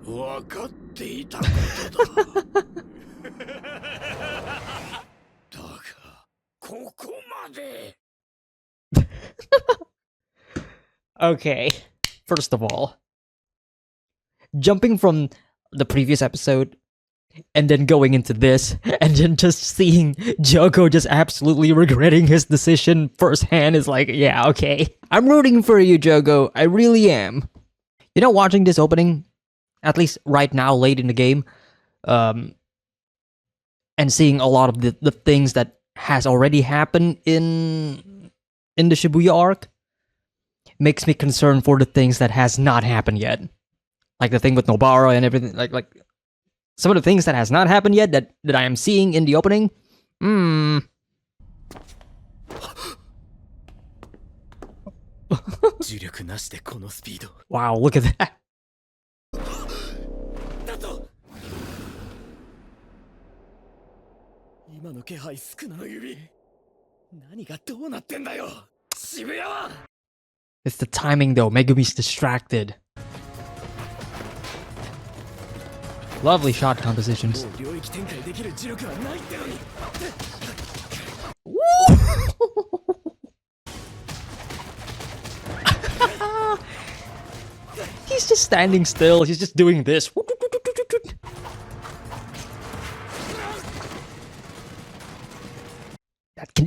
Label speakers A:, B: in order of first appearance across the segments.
A: 分かっていたことだ。だが、ここまで。
B: Okay, first of all, jumping from the previous episode and then going into this, and then just seeing Jogo just absolutely regretting his decision firsthand is like, yeah, okay. I'm rooting for you, Jogo. I really am. You know, watching this opening, at least right now, late in the game, and seeing a lot of the things that has already happened in the Shibuya arc, makes me concerned for the things that has not happened yet. Like the thing with Nobara and everything, like some of the things that has not happened yet that I am seeing in the opening. Wow, look at that.
A: 今の気配少なの指。何がどうなってんだよ、渋谷は。
B: It's the timing though. Megumi's distracted. Lovely shot compositions. He's just standing still. He's just doing this.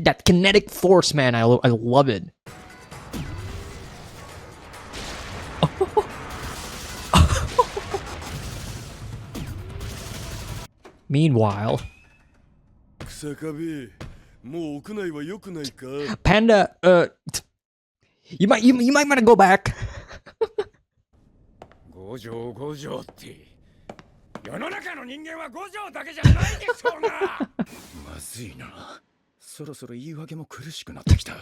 B: That kinetic force, man. I love it. Meanwhile, Panda, you might want to go back.
A: 五条五条って世の中の人間は五条だけじゃないでしょうな。まずいな。そろそろ言い訳も苦しくなってきた。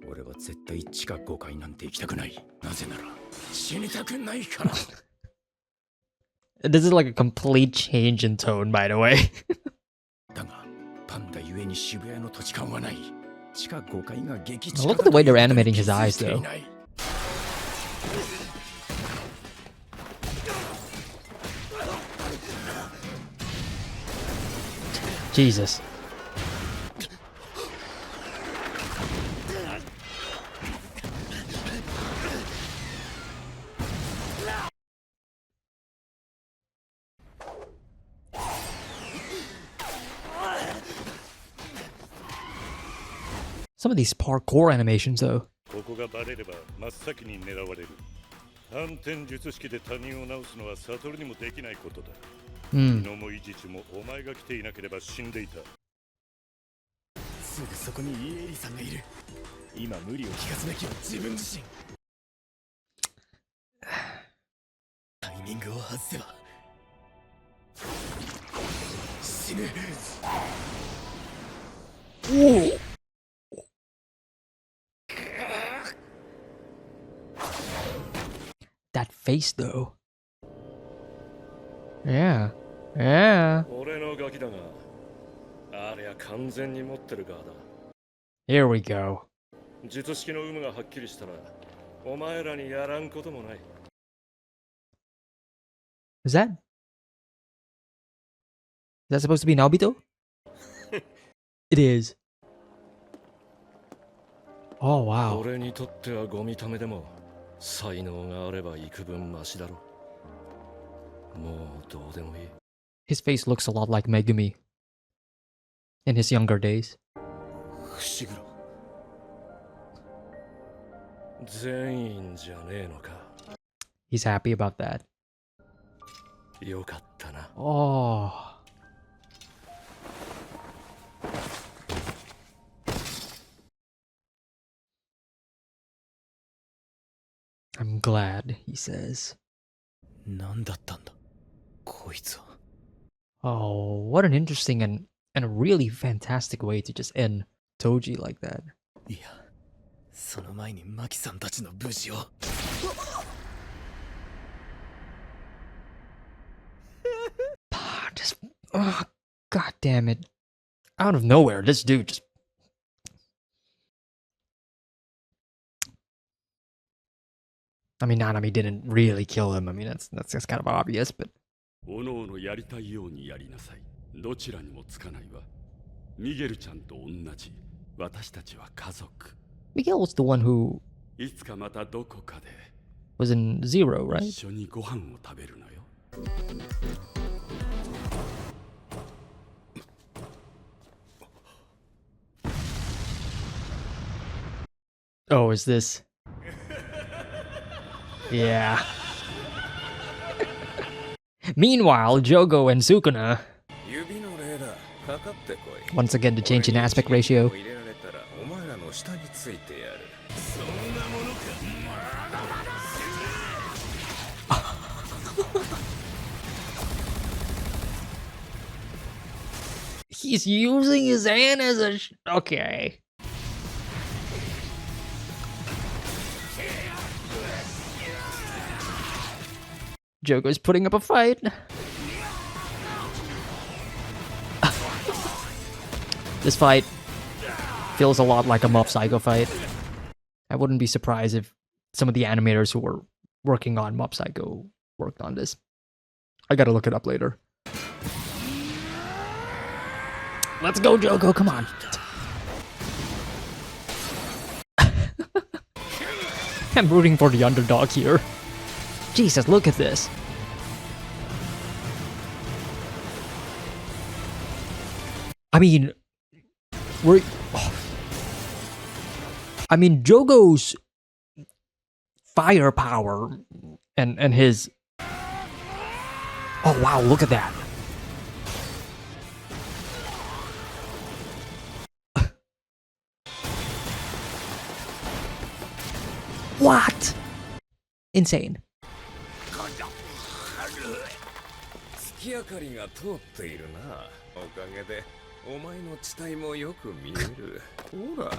A: 俺は絶対地下5階なんて行きたくない。なぜなら死にたくないから。
B: This is like a complete change in tone, by the way.
A: だがパンダゆえに渋谷の土地勘はない。地下5階が激
B: Look at the way they're animating his eyes, though. Jesus. Some of these parkour animations, though.
C: ここがバレれば真っ先に狙われる。反転術式で他人を治すのは悟にもできないことだ。のもいじちもお前が来ていなければ死んでいた。
A: すぐそこにイエリさんがいる。今無理を聞かせなきゃ自分自身。タイミングを外せば死ぬ。おお。
B: That face, though. Yeah. Yeah.
C: 俺のガキだが、あれは完全に持ってる側だ。
B: Here we go.
C: 術式の有無がはっきりしたら、お前らにやらんこともない。
B: Is that supposed to be Nobito? It is. Oh wow.
C: 俺にとってはゴミためでも。 才能があれば幾分マシだろ。もうどうでもいい。
B: His face looks a lot like Megumi in his younger days.
A: 伏黒。
C: 全員じゃねえのか。
B: He's happy about that.
C: よかったな。
B: Oh. I'm glad, he says.
A: 何だったんだ、こいつは。
B: Oh, what an interesting and a really fantastic way to just end Toji like that.
A: いや、その前にマキさんたちの無事を。
B: Just, oh, god damn it. Out of nowhere, this dude just... I mean, Nanami didn't really kill him. I mean, that's just kind of obvious, but
D: おのおのやりたいようにやりなさい。どちらにもつかないわ。ミゲルちゃんと同じ。私たちは家族。
B: Miguel was the one who
D: いつかまたどこかで
B: was in Zero, right?
D: 一緒にご飯を食べるのよ。
B: Oh, is this? Yeah. Meanwhile, Jogo and Sukuna, once again the change in aspect ratio. He's using his hand as a okay. Jogo's putting up a fight. This fight feels a lot like a Mob Psycho fight. I wouldn't be surprised if some of the animators who were working on Mob Psycho worked on this. I gotta look it up later. Let's go, Jogo, come on. I'm rooting for the underdog here. Jesus, look at this. I mean, I mean, Jogo's firepower and his... Oh, wow, look at that. What? Insane.
A: 月明かりが通っているな。おかげでお前の地帯もよく見える。ほら、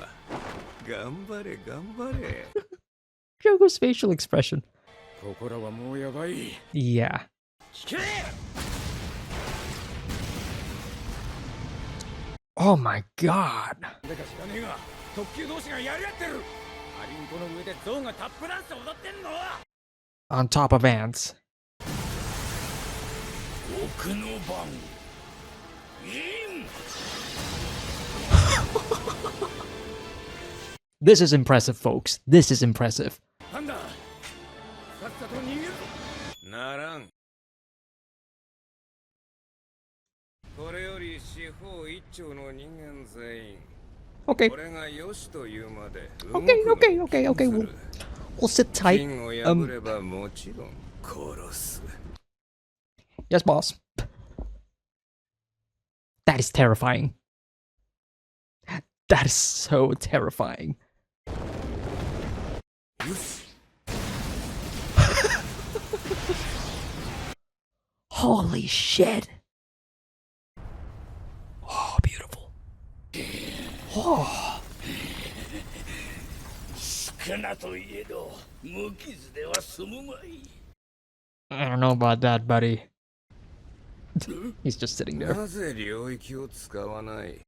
A: 頑張れ頑張れ。
B: Jogo's facial expression.
A: ここらはもうやばい。
B: Yeah.
A: 聞け。
B: Oh my god.
A: だか知らねえが、特急同士がやり合ってる。アリンコの上でゾウがタップダンス踊ってんの。
B: On top of ants.
A: 奥の番。イン。
B: This is impressive, folks. This is impressive.
A: なんだ。さっさと逃げろ。ならん。これより四方一丁の人間全員。
B: Okay.
A: これがよしというまで。
B: Okay. We'll sit tight.
A: 金を破ればもちろん殺す。
B: Yes, boss. That is terrifying. That is so terrifying. Holy shit. Oh, beautiful. Oh.
A: 少なといえど無傷では済むまい。
B: I don't know about that, buddy. He's just sitting there.
A: なぜ領域を使わない？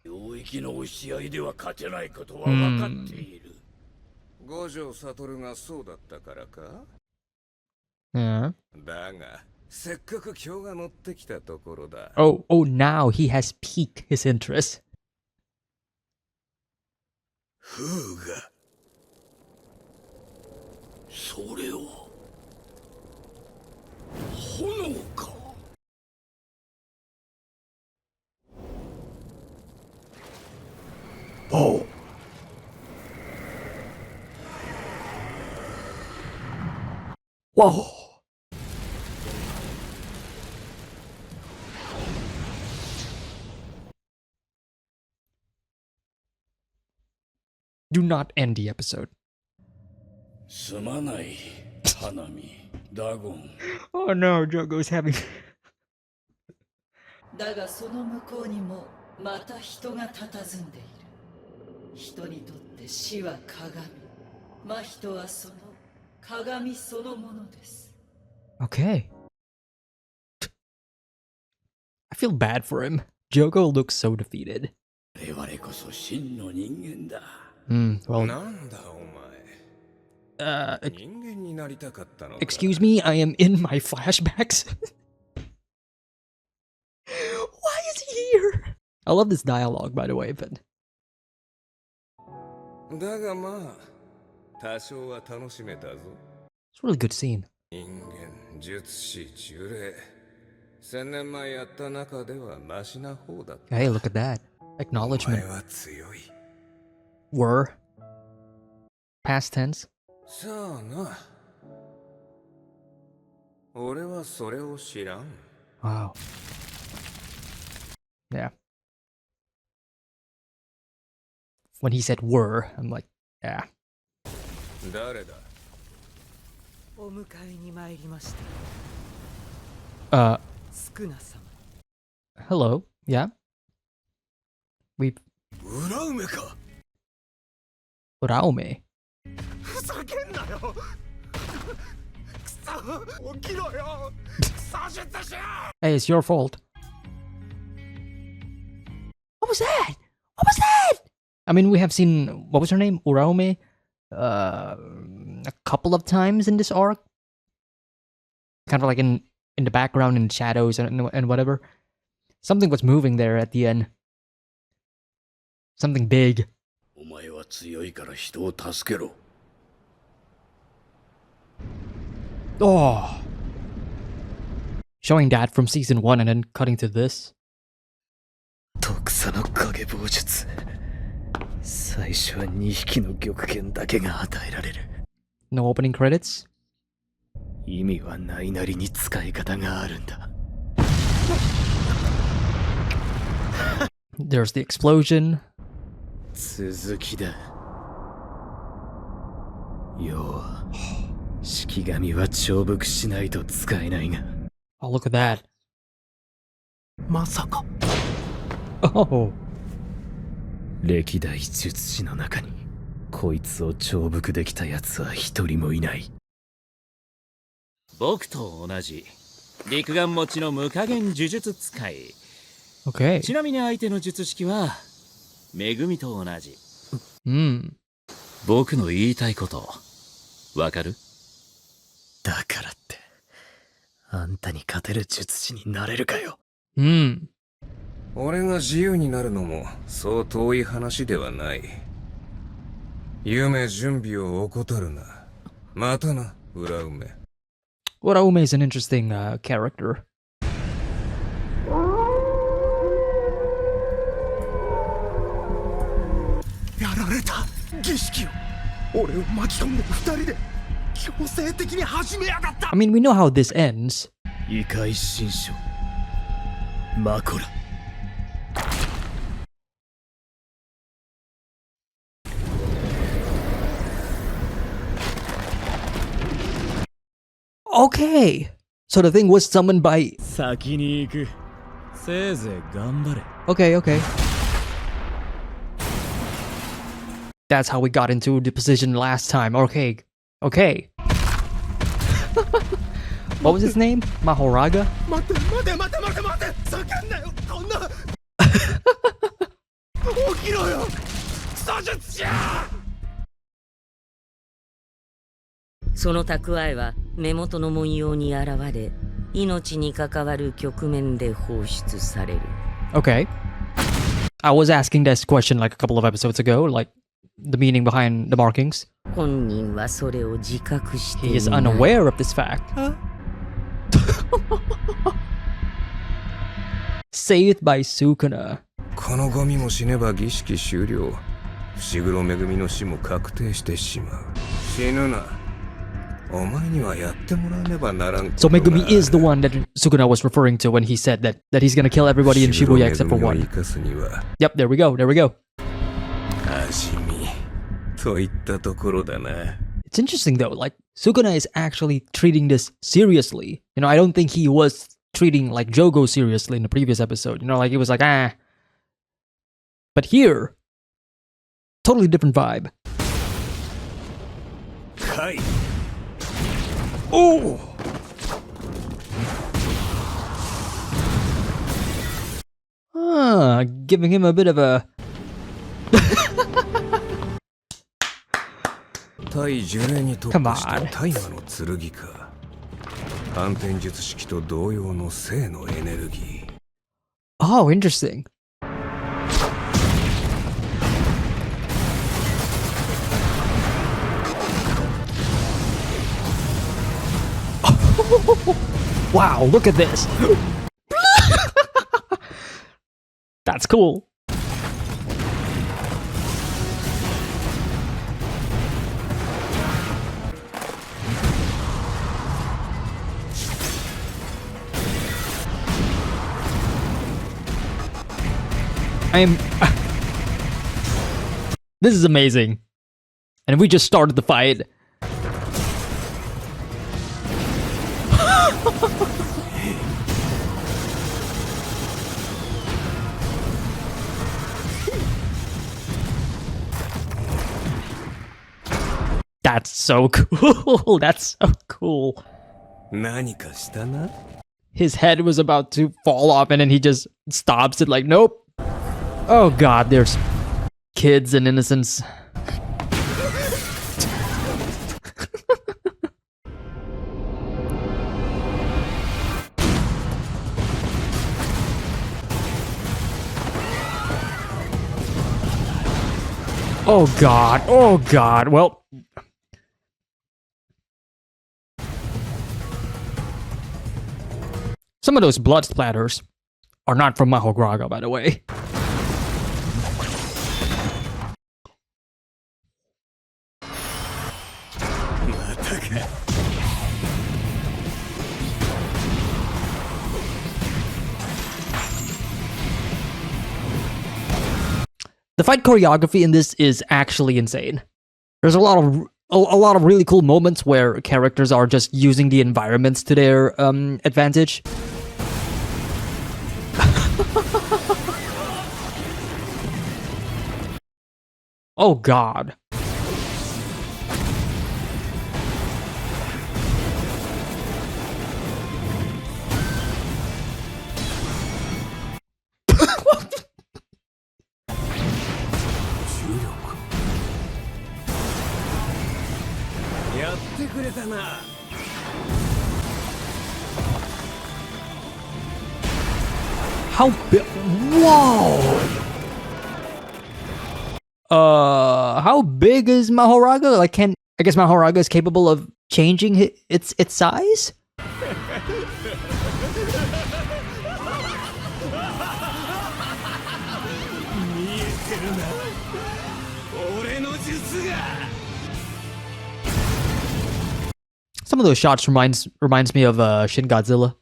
A: 領域の押し合いでは勝てないことは分かっている。五条悟がそうだったからか？
B: Yeah.
A: だが、せっかく今日が乗ってきたところだ。
B: Oh, now he has piqued his interest.
A: フーが。それを。 炎か。
B: Oh. Whoa. Do not end the episode.
A: すまない、花見、ダゴン。
B: Oh no, Jogo's having.
E: だがその向こうにもまた人が佇んでいる。人にとって死は鏡。真人はその鏡そのものです。
B: Okay. I feel bad for him. Jogo looks so defeated.
A: 我々こそ真の人間だ。
B: Well,
A: なんだお前。人間になりたかったのか。
B: excuse me, I am in my flashbacks. Why is he here? I love this dialogue, by the way, but
A: だがまあ多少は楽しめたぞ。
B: it's a really good scene.
A: 人間、術師、呪霊、1000年前やった中ではマシな方だった。
B: Hey, look at that.
A: お前
B: Acknowledgement.
A: は強い。
B: Were. Past tense.
A: さあな。俺はそれを知らん。
B: Wow. Yeah. When he said were, I'm like, yeah.
A: 誰だ。
E: お迎えに参りました。スクナ様。
B: Hello. Yeah. We
A: 裏梅か。
B: Raume.
A: ふざけんなよ。くそ、起きろよ。左出しろ。
B: Hey, it's your fault. What was that? What was that? I mean, we have seen, what was her name? Uraume? A couple of times in this arc. Kind of like in the background, in shadows and whatever. Something was moving there at the end. Something big.
C: お前は強いから人を助けろ。
B: Oh. Showing that from season 1 and then cutting to this.
A: 特差の影棒術。最初は2匹の玉剣だけが与えられる。
B: No opening credits.
A: 意味はないなりに使い方があるんだ。
B: There's the explosion.
A: 続きだ。要は、式神は重複しないと使えないが。
B: Oh, look at that.
A: まさか。
B: Oh.
A: 歴代術師の中にこいつを重複できた奴は一人もいない。
F: 僕と同じ陸眼持ちの無加減呪術使い。
B: Okay.
F: ちなみに相手の術式は恵みと同じ。僕の言いたいことわかる？
A: だからってあんたに勝てる術師になれるかよ。俺が自由になるのもそう遠い話ではない。夢準備を怠るな。またな、裏梅。
B: Uraume is an interesting character.
A: やられた儀式を俺を巻き込んで二人で強制的に始めやがった。
B: I mean, we know how this ends.
A: 異界新書マコラ。
B: Okay. So the thing was summoned by...
A: 先に行く。せいぜい頑張れ。
B: Okay, okay. That's how we got into the position last time. Okay. Okay. What was his name? Mahoraga?
A: 待て待て待て待て待て。叫んなよ。こんな。起きろよ。クソ術者。
G: その蓄えは目元の文様に現れ、命に関わる局面で放出される。
B: Okay. I was asking this question like a couple of episodes ago, like the meaning behind the markings.
G: 本人はそれを自覚してい
B: He
G: ない。
B: is unaware of this fact. Saved by Sukuna.
A: このゴミも死ねば儀式終了。伏黒めぐみの死も確定してしまう。死ぬな。お前にはやってもらわねばならん。
B: So Megumi is the one that Sukuna was referring to when he said that he's gonna kill everybody in Shibuya except for one. Yep, there we go, there we go.
A: 味見といったところだな。
B: It's interesting though, like Sukuna is actually treating this seriously. You know, I don't think he was treating like Jogo seriously in the previous episode. You know, like he was like, ah. But here, totally different vibe.
A: Kai.
B: Oh! Giving him a bit of a...
A: 対呪霊に特
B: Come
A: 化した
B: on.
A: 大麻の剣か。反転術式と同様の生のエネルギー。
B: Oh, interesting. Wow, look at this. That's cool. This is amazing. And we just started the fight. That's so cool. That's so cool.
A: 何かしたな?
B: His head was about to fall off and then he just stops it like, nope. Oh god, there's kids and innocents. Oh god, oh god, well. Some of those blood splatters are not from Mahograga, by the way. The fight choreography in this is actually insane. There's a lot of really cool moments where characters are just using the environments to their advantage. Oh god. How big? Whoa! How big is Mahoraga? Like, I guess Mahoraga is capable of changing its size? Some of those shots reminds me of Shin Godzilla.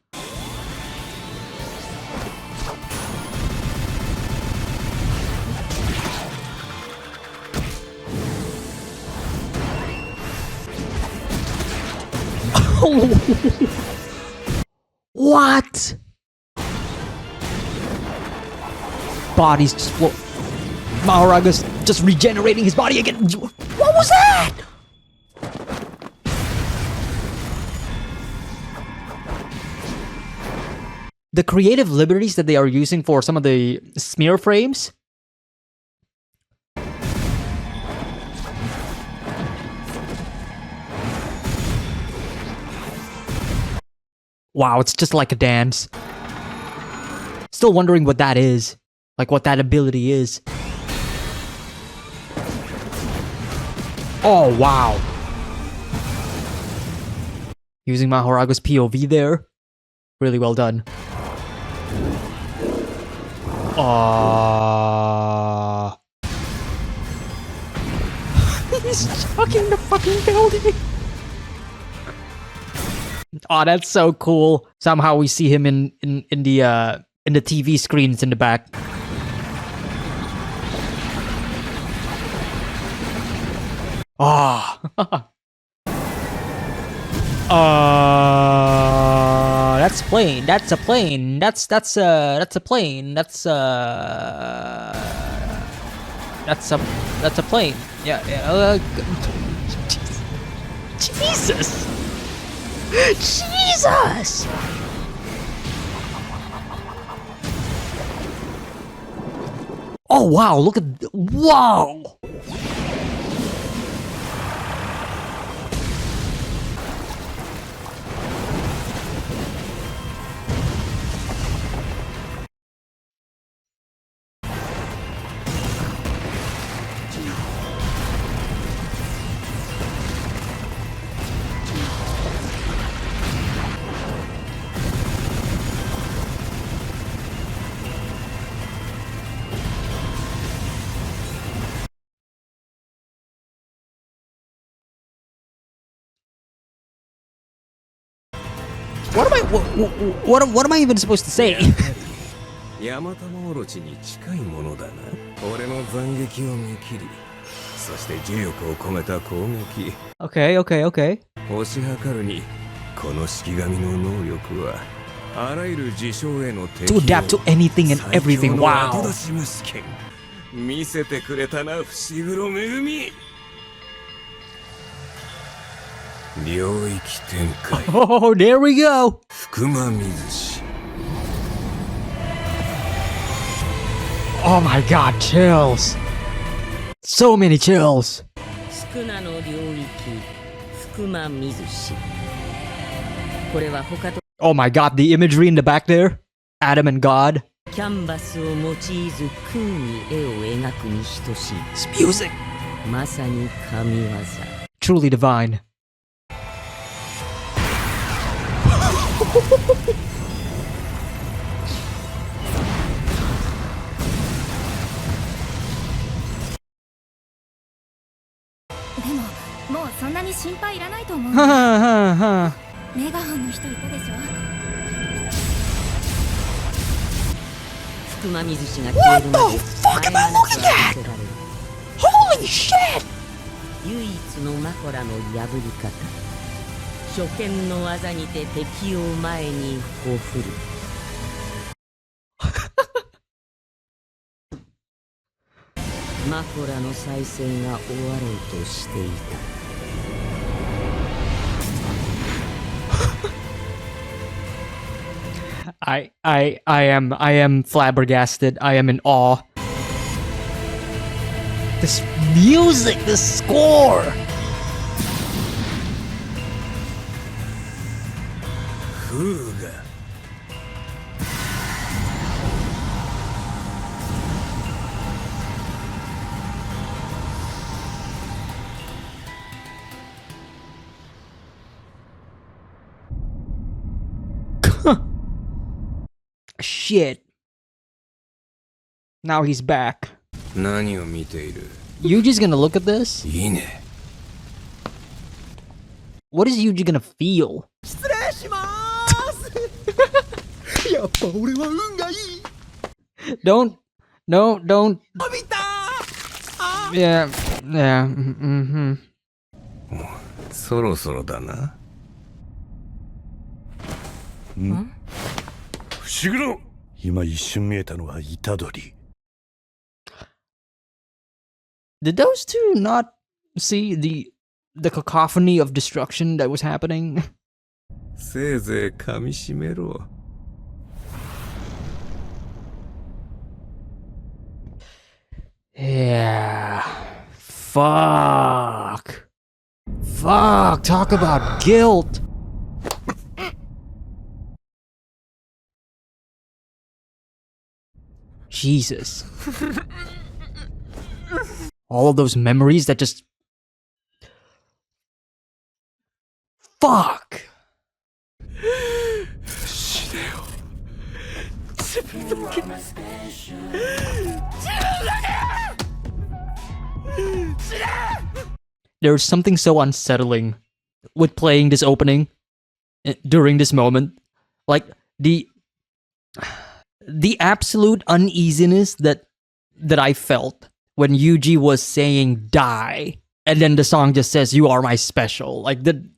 B: What? Body's just Mahoraga's just regenerating his body again. What was that? The creative liberties that they are using for some of the smear frames. Wow, it's just like a dance. Still wondering what that is. Like what that ability is. Oh, wow. Using Mahoraga's POV there. Really well done. He's chucking the fucking building. Oh, that's so cool. Somehow we see him in the TV screens in the back. Ah. That's a plane. That's a plane. That's a plane. That's a plane. Yeah. Jesus. Jesus. Oh wow! Look at wow. What am I? What am I even supposed to say?
A: ヤマタノオロチに近いものだな。俺の斬撃を見切り、そして呪力を込めた攻撃。
B: Okay, okay, okay.
A: 推し量るに、この式神の能力は、あらゆる事象への適
B: To adapt to anything and everything.
A: 後
B: Wow.
A: 出し虫剣。見せてくれたな、伏黒恵み。領域展開。
B: Oh, there we go.
A: 福間水氏。
B: Oh my god, chills. So many chills.
G: スクナの領域福間水氏これは他と
B: Oh my god, the imagery in the back there. Adam and God.
G: キャンバスを用いず空に絵を描くに等しい
B: It's music.
G: まさに神業
B: Truly divine.
H: でももうそんなに心配いらないと思う。
B: Huh.
H: メガホンの人いたでしょ。
G: 福間水氏が消えるまで絶え間なく浴びせられる
B: Holy shit!
G: 唯一のマコラの破り方初見の技にて敵を前にほふるマコラの再生が終わろうとしていた
B: I am flabbergasted. I am in awe. This music, this score.
A: Fuga.
B: Shit. Now he's back.
A: 何を見ている?
B: Yuji's gonna look at this?
A: いいね.
B: What is Yuji gonna feel?
A: 失礼しますやっぱ俺は運がいい
B: Don't. No, don't.
A: 伸びた
B: Yeah. Yeah.
A: そろそろだな。
C: 伏黒今一瞬見えたのは虎杖
B: Did those two not see the cacophony of destruction that was happening?
A: せいぜい噛み締めろ。
B: Yeah. Fuck. Fuck. Talk about guilt. Jesus. All of those memories that just... Fuck. There's something so unsettling with playing this opening during this moment. Like, the absolute uneasiness that I felt when Yuji was saying die, and then the song just says, "You are my special." Like, the...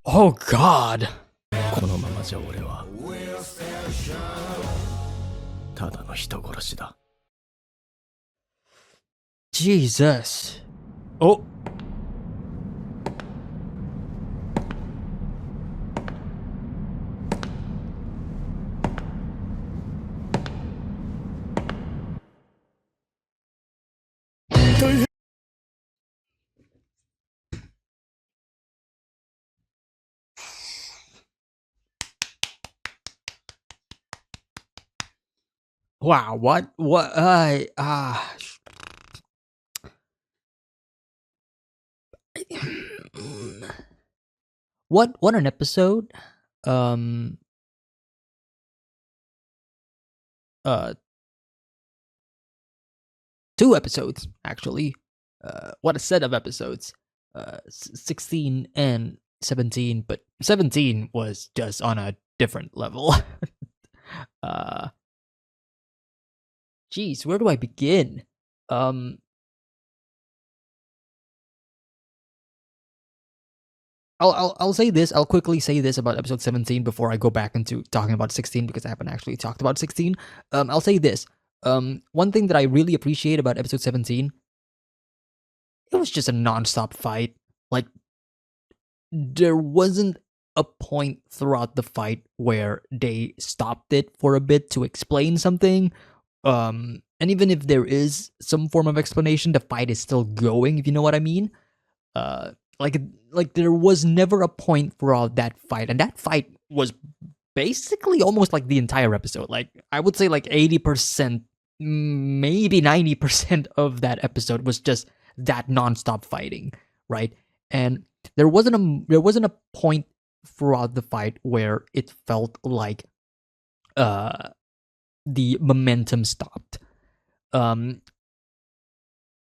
B: Oh god.
A: このままじゃ俺はただの人殺しだ。
B: Jesus. Oh. Wow, what what an episode. Two episodes actually. What a set of episodes. 16 and 17, but 17 was just on a different level. Geez, where do I begin? I'll say this. I'll quickly say this about episode 17 before I go back into talking about 16 because I haven't actually talked about 16. I'll say this. One thing that I really appreciate about episode 17, it was just a non-stop fight. Like, there wasn't a point throughout the fight where they stopped it for a bit to explain something. And even if there is some form of explanation, the fight is still going, if you know what I mean. Like there was never a point throughout that fight, and that fight was basically almost like the entire episode. Like, I would say like 80%, maybe 90% of that episode was just that non-stop fighting, right? And there wasn't a point throughout the fight where it felt like the momentum stopped.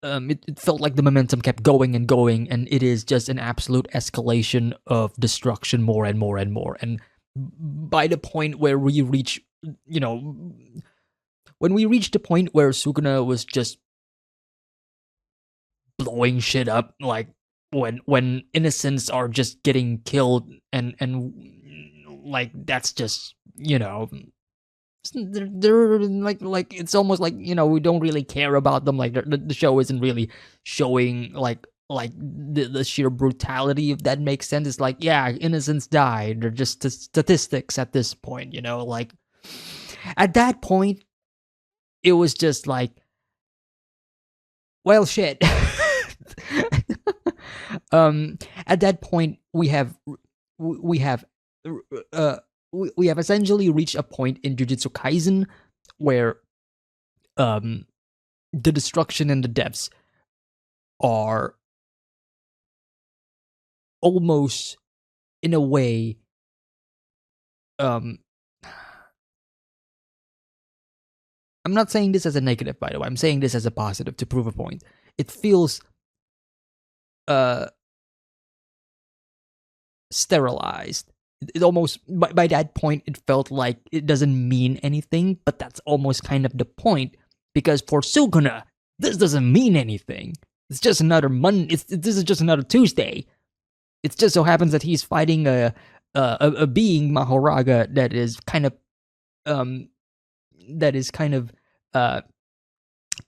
B: It felt like the momentum kept going and going, and it is just an absolute escalation of destruction more and more and more. And by the point where we reach, when we reached the point where Sukuna was just blowing shit up, like when innocents are just getting killed, and like that's just, they're like it's almost like, we don't really care about them. Like the show isn't really showing like the sheer brutality, if that makes sense. It's like, yeah, innocents died, they're just statistics at this point, like at that point it was just like, well, shit. At that point we have essentially reached a point in Jujutsu Kaisen where the destruction and the deaths are almost, in a way, I'm not saying this as a negative, by the way. I'm saying this as a positive to prove a point. It feels sterilized. It almost, by that point, it felt like it doesn't mean anything, but that's almost kind of the point, because for Sukuna, this doesn't mean anything. It's just another this is just another Tuesday. It just so happens that he's fighting a being, Mahoraga, that is kind of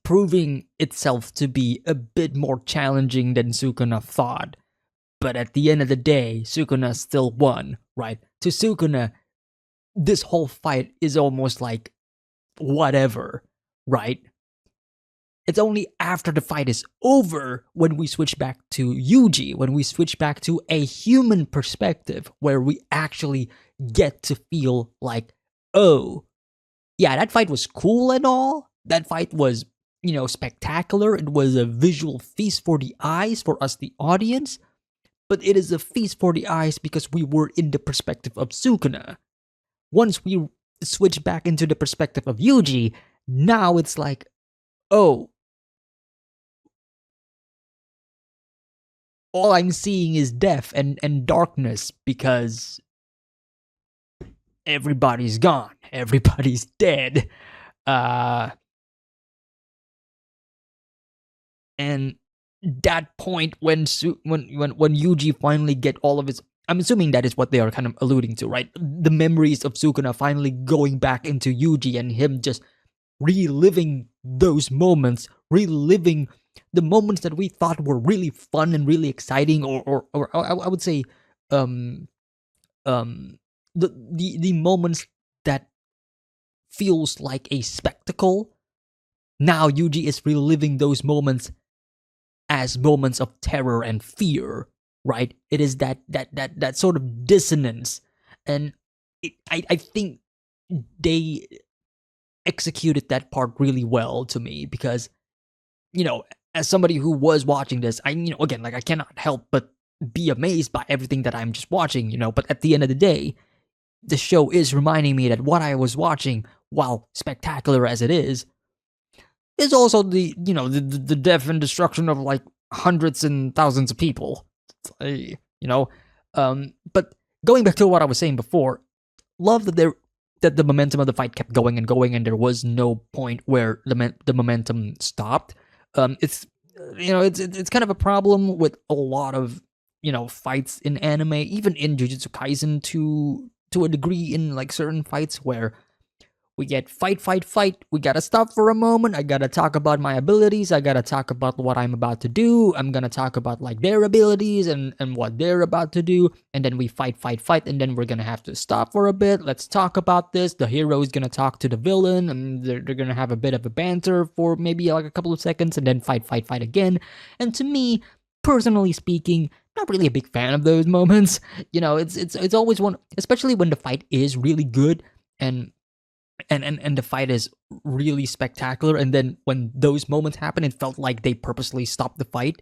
B: proving itself to be a bit more challenging than Sukuna thought. But at the end of the day, Sukuna still won, right? To Sukuna, this whole fight is almost like whatever, right? It's only after the fight is over when we switch back to Yuji, when we switch back to a human perspective, where we actually get to feel like, oh, yeah, that fight was cool and all. That fight was, spectacular. It was a visual feast for the eyes, for us, the audience. But it is a feast for the eyes because we were in the perspective of Sukuna. Once we switch back into the perspective of Yuji, now it's like, oh, all I'm seeing is death and darkness because everybody's gone. Everybody's dead. And that point when Yuji finally get all of his, I'm assuming that is what they are kind of alluding to, right? The memories of Sukuna finally going back into Yuji and him just reliving those moments, reliving the moments that we thought were really fun and really exciting, or I would say, the moments that feels like a spectacle. Now Yuji is reliving those moments as moments of terror and fear, right? It is that sort of dissonance, and I think they executed that part really well to me, because, as somebody who was watching this, I cannot help but be amazed by everything that I'm just watching, but at the end of the day, the show is reminding me that what I was watching, while spectacular as it is also the death and destruction of like hundreds and thousands of people, You know, but going back to what I was saying before, love that the momentum of the fight kept going and going, and there was no point where the momentum stopped. It's it's kind of a problem with a lot of fights in anime, even in Jujutsu Kaisen to a degree, in like certain fights where we get fight. We gotta stop for a moment. I gotta talk about my abilities. I gotta talk about what I'm about to do. I'm gonna talk about like their abilities and what they're about to do. And then we fight. And then we're gonna have to stop for a bit. Let's talk about this. The hero is gonna talk to the villain, and they're gonna have a bit of a banter for maybe like a couple of seconds, and then fight again. And to me, personally speaking, not really a big fan of those moments. It's always one, especially when the fight is really good and the fight is really spectacular, and then when those moments happen, it felt like they purposely stopped the fight.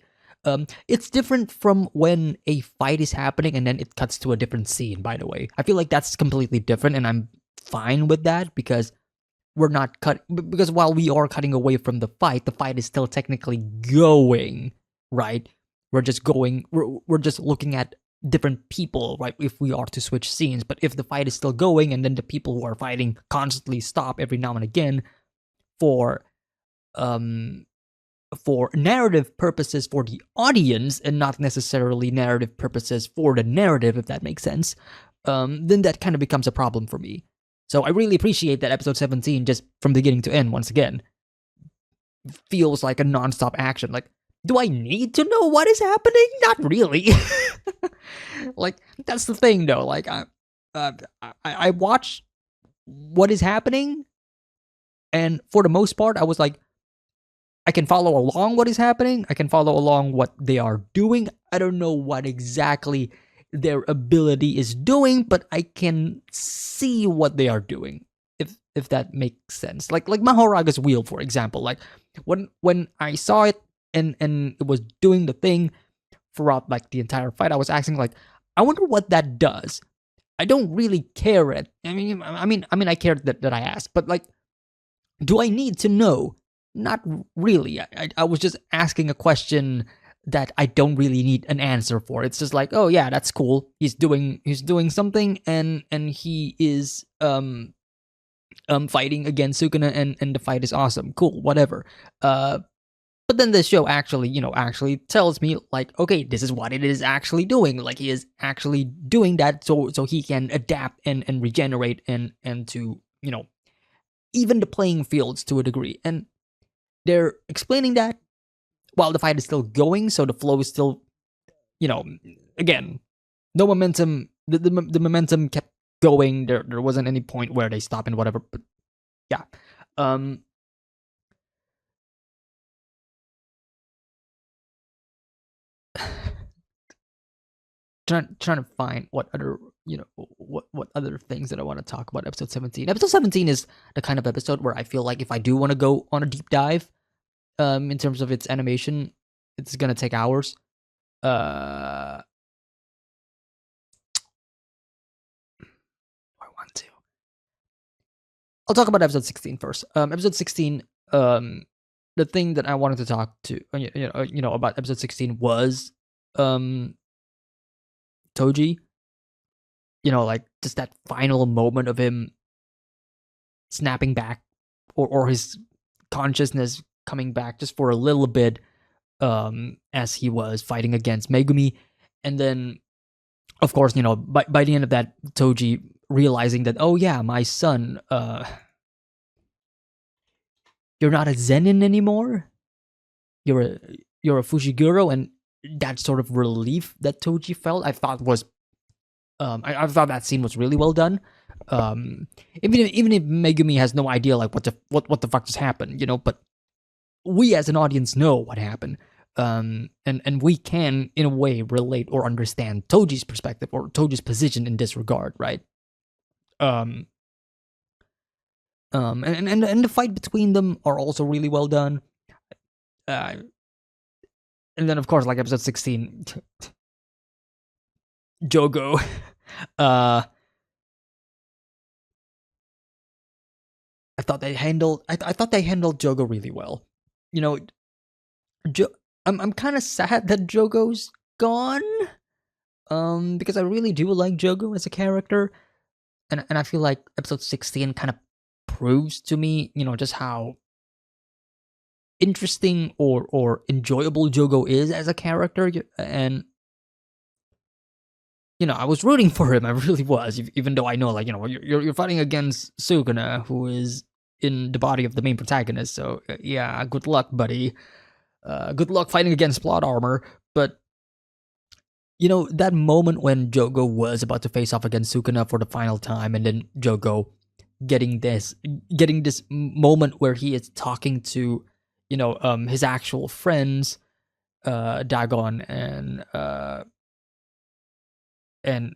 B: It's different from when a fight is happening and then it cuts to a different scene, by the way. I feel like that's completely different, and I'm fine with that because because while we are cutting away from the fight is still technically going, right? We're just looking at different people, right? If we are to switch scenes, but if the fight is still going and then the people who are fighting constantly stop every now and again for narrative purposes for the audience and not necessarily narrative purposes for the narrative, if that makes sense, then that kind of becomes a problem for me. So I really appreciate that episode 17, just from beginning to end, once again, feels like a non-stop action. Like, do I need to know what is happening? Not really. Like, that's the thing, though. Like, I watch what is happening, and for the most part, I was like, I can follow along what is happening. I can follow along what they are doing. I don't know what exactly their ability is doing, but I can see what they are doing, if that makes sense. Like Mahoraga's wheel, for example. Like, when I saw it, and it was doing the thing throughout like the entire fight, I was asking like, I wonder what that does. I don't really care it. I mean, I cared that I asked, but like, do I need to know? Not really. I was just asking a question that I don't really need an answer for. It's just like, oh yeah, that's cool. He's doing something, and he is fighting against Sukuna, and the fight is awesome. Cool, whatever. But then the show actually tells me like, okay, this is what it is actually doing. Like, he is actually doing that so he can adapt and regenerate and to, even the playing fields to a degree. And they're explaining that while the fight is still going, so the flow is still, again, no momentum. The momentum kept going. There wasn't any point where they stop and whatever. But yeah, trying to find what other what other things that I want to talk about. Episode 17. Episode 17 is the kind of episode where I feel like if I do want to go on a deep dive, in terms of its animation, it's gonna take hours. I want to. I'll talk about episode 16 first. Episode 16. The thing that I wanted to talk to about episode 16 was Toji. Like just that final moment of him snapping back, or his consciousness coming back just for a little bit, as he was fighting against Megumi. And then, of course, by the end of that, Toji realizing that, oh yeah, my son, you're not a Zenin anymore. You're a Fushiguro, and that sort of relief that Toji felt, I thought was, I thought that scene was really well done. Even if Megumi has no idea like what the fuck just happened, but we as an audience know what happened, and we can in a way relate or understand Toji's perspective or Toji's position in this regard, right? And the fight between them are also really well done. And then of course, like episode 16, Jogo, I thought they handled Jogo really well. I'm kind of sad that Jogo's gone. Because I really do like Jogo as a character, and I feel like episode 16 kind of proves to me, just how interesting or enjoyable Jogo is as a character, and I was rooting for him. I really was, even though I know, like, you're fighting against Sukuna, who is in the body of the main protagonist. So yeah, good luck, buddy. Good luck fighting against plot armor. But that moment when Jogo was about to face off against Sukuna for the final time, and then Jogo getting this moment where he is talking to his actual friends, Dagon and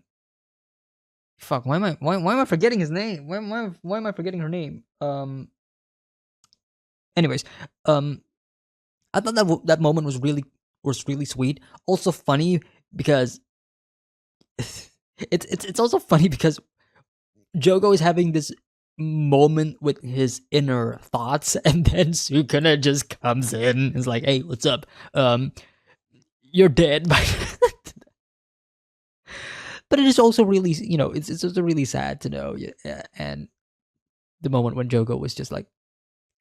B: fuck, why am I forgetting his name? Why am I forgetting her name? Anyways, I thought that moment was really sweet. Also funny because it's also funny because Jogo is having this moment with his inner thoughts, and then Sukuna just comes in and is like, "Hey, what's up? You're dead." But it is also really, it's also really sad to know. And the moment when Jogo was just like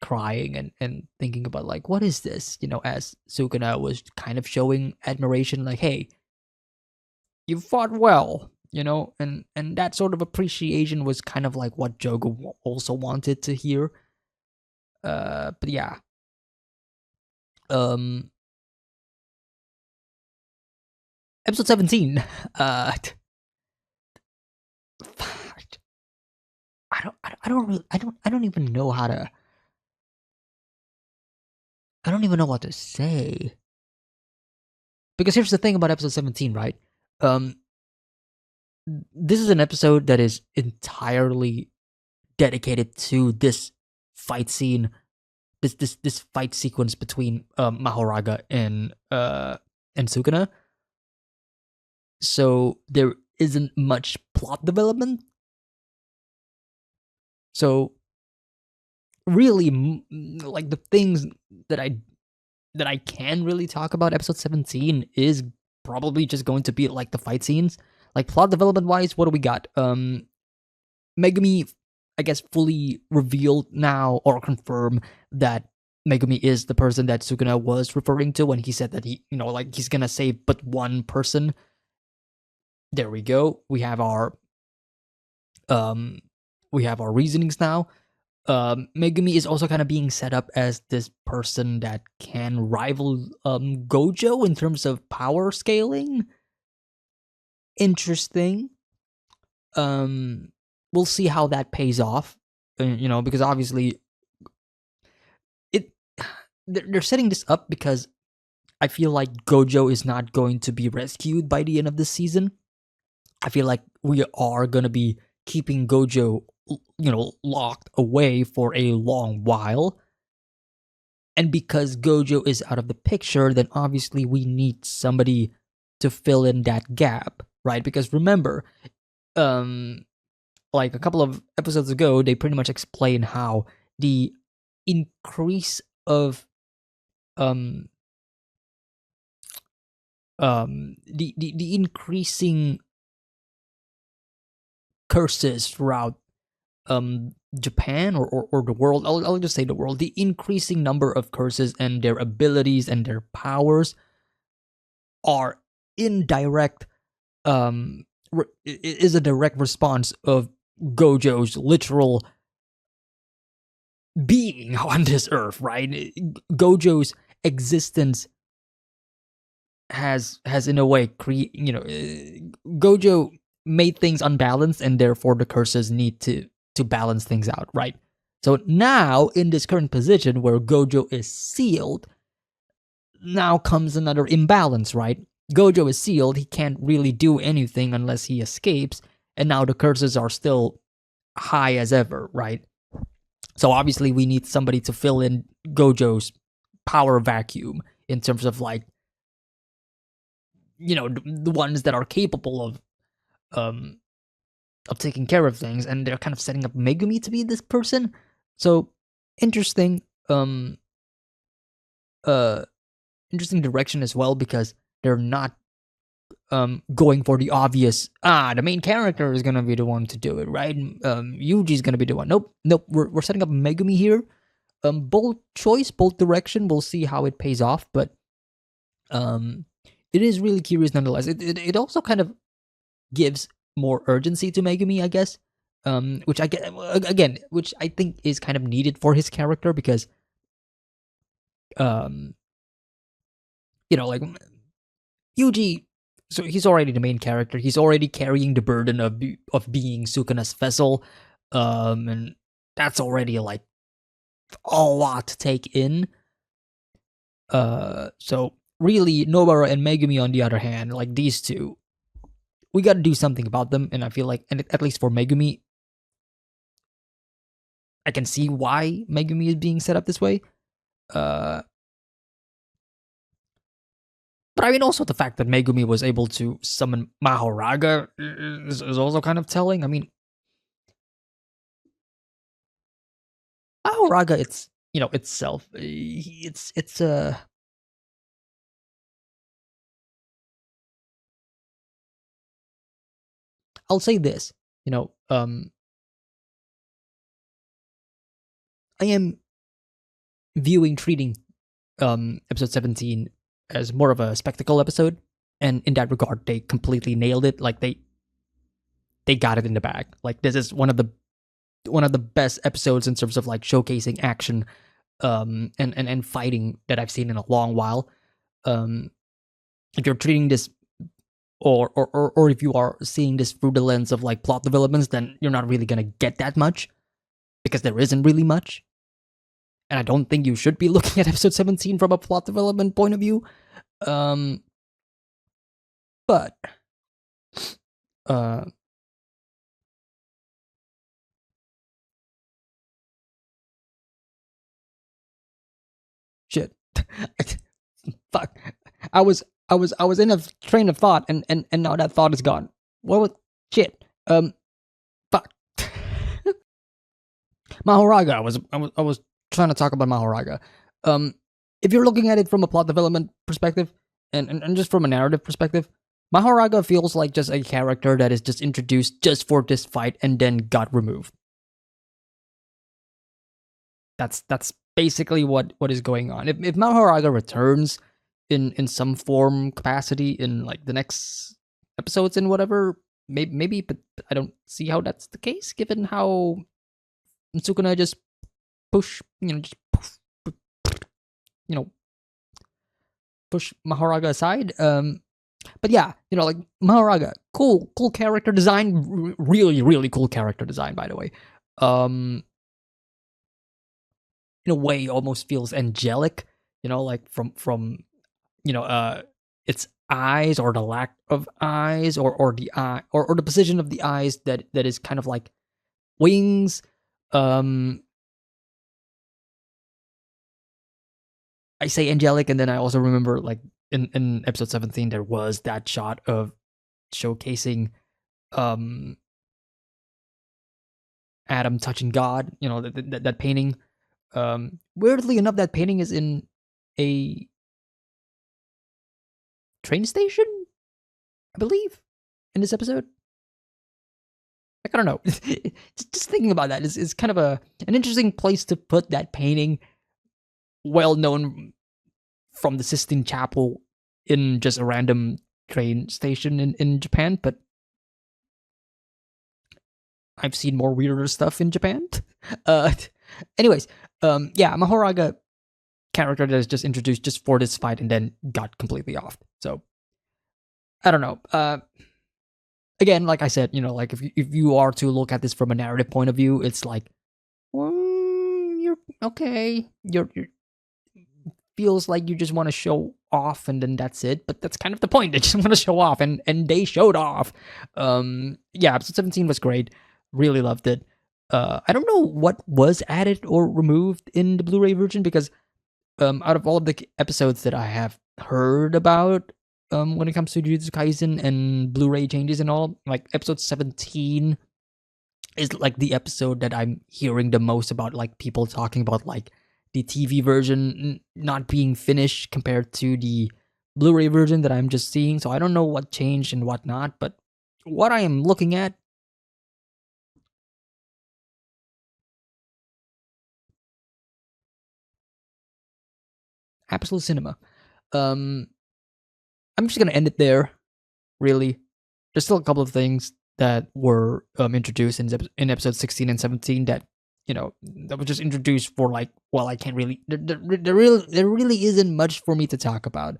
B: crying and thinking about like, what is this? As Sukuna was kind of showing admiration, like, hey, you fought well, and that sort of appreciation was kind of like what Jogo also wanted to hear. But yeah. Episode 17. I don't even know how to. I don't even know what to say. Because here's the thing about episode 17, right? This is an episode that is entirely dedicated to this fight scene, this fight sequence between Mahoraga and Sukuna. So there isn't much plot development. So really, like, the things that I can really talk about episode 17 is probably just going to be like the fight scenes. Like, plot development wise, what do we got? Megumi, I guess, fully revealed now, or confirm that Megumi is the person that Sukuna was referring to when he said that he, like, he's gonna save but one person. There we go. We have our reasonings now. Megumi is also kind of being set up as this person that can rival Gojo in terms of power scaling. Interesting. We'll see how that pays off. Because obviously they're setting this up because I feel like Gojo is not going to be rescued by the end of this season. I feel like we are going to be keeping Gojo, locked away for a long while. And because Gojo is out of the picture, then obviously we need somebody to fill in that gap, right? Because remember, like a couple of episodes ago, they pretty much explain how the increase of the increasing curses throughout Japan or the world, I'll just say the world, the increasing number of curses and their abilities and their powers are indirect is a direct response of Gojo's literal being on this earth, right? Gojo's existence has in a way Gojo made things unbalanced, and therefore the curses need to balance things out, right? So now, in this current position where Gojo is sealed, now comes another imbalance, right? Gojo is sealed, he can't really do anything unless he escapes, and now the curses are still high as ever, right? So obviously we need somebody to fill in Gojo's power vacuum in terms of, like, the ones that are capable of taking care of things, and they're kind of setting up Megumi to be this person. So interesting interesting direction as well, because they're not going for the obvious, the main character is gonna be the one to do it, right? Yuji's gonna be the one. Nope. We're setting up Megumi here. Bold choice, bold direction. We'll see how it pays off, but it is really curious nonetheless. It also kind of gives more urgency to Megumi, I guess. Which I get again, which I think is kind of needed for his character because, like Yuji, so he's already the main character. He's already carrying the burden of being Sukuna's vessel, and that's already like a lot to take in. So really, Nobara and Megumi, on the other hand, like these two, we got to do something about them. And I feel like, and at least for Megumi, I can see why Megumi is being set up this way. But I mean, also the fact that Megumi was able to summon Mahoraga is also kind of telling. I mean, Mahoraga, itself, it's I'll say this, I am treating episode 17 as more of a spectacle episode, and in that regard, they completely nailed it. Like they got it in the bag. Like this is one of the best episodes in terms of like showcasing action, and fighting that I've seen in a long while. If you're treating this, or if you are seeing this through the lens of like plot developments, then you're not really gonna get that much, because there isn't really much. And I don't think you should be looking at episode 17 from a plot development point of view. But shit. Fuck. I was in a train of thought, and now that thought is gone. What was shit? Fuck. Mahoraga. I was trying to talk about Mahoraga. If you're looking at it from a plot development perspective, and just from a narrative perspective, Mahoraga feels like just a character that is just introduced just for this fight and then got removed. That's basically what is going on. If Mahoraga returns in some form capacity in like the next episodes and whatever, maybe, but I don't see how that's the case given how Sukuna just push Mahoraga aside. But yeah, like Mahoraga, cool character design, really cool character design, by the way. In a way, almost feels angelic, like from its eyes, or the lack of eyes, or the eye, or the position of the eyes that is kind of like wings. I say angelic, and then I also remember like in episode 17 there was that shot of showcasing Adam touching God, that painting. Weirdly enough, that painting is in a train station, I believe, in this episode. Like, I don't know. just thinking about that is kind of an interesting place to put that painting, well known from the Sistine Chapel, in just a random train station in Japan, but I've seen more weirder stuff in Japan. Anyways, yeah, Mahoraga character that is just introduced just for this fight and then got completely off. So I don't know. Again, like I said, like if you are to look at this from a narrative point of view, it's like, well, you're okay. You're feels like you just want to show off and then that's it. But that's kind of the point. They just want to show off, and they showed off. Yeah, episode 17 was great. Really loved it. I don't know what was added or removed in the Blu-ray version, because out of all of the episodes that I have heard about, when it comes to Jujutsu Kaisen and Blu-ray changes and all, like episode 17 is like the episode that I'm hearing the most about, like people talking about like the TV version not being finished compared to the Blu-ray version that I'm just seeing, so I don't know what changed and what not, but what I am looking at, absolute cinema. I'm just gonna end it there. Really, there's still a couple of things that were introduced in episode 16 and 17 that that was just introduced for like, well, I can't really there really isn't much for me to talk about.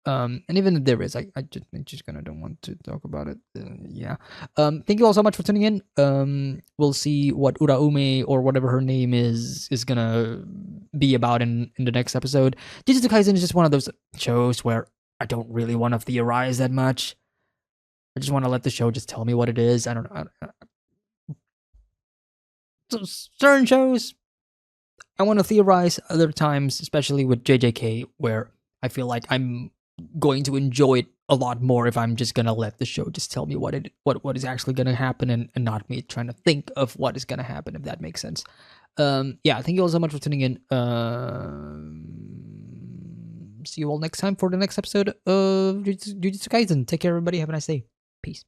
B: And even if there is, I just kind of don't want to talk about it. Yeah. Thank you all so much for tuning in. We'll see what Uraume or whatever her name is gonna be about in the next episode. Jujutsu Kaisen is just one of those shows where I don't really want to theorize that much. I just want to let the show just tell me what it is. I don't know. So certain shows, I want to theorize. Other times, especially with JJK, where I feel like I'm going to enjoy it a lot more if I'm just gonna let the show just tell me what is actually gonna happen and not me trying to think of what is gonna happen, if that makes sense. Yeah, thank you all so much for tuning in. See you all next time for the next episode of Jujutsu Kaisen. Take care, everybody. Have a nice day. Peace.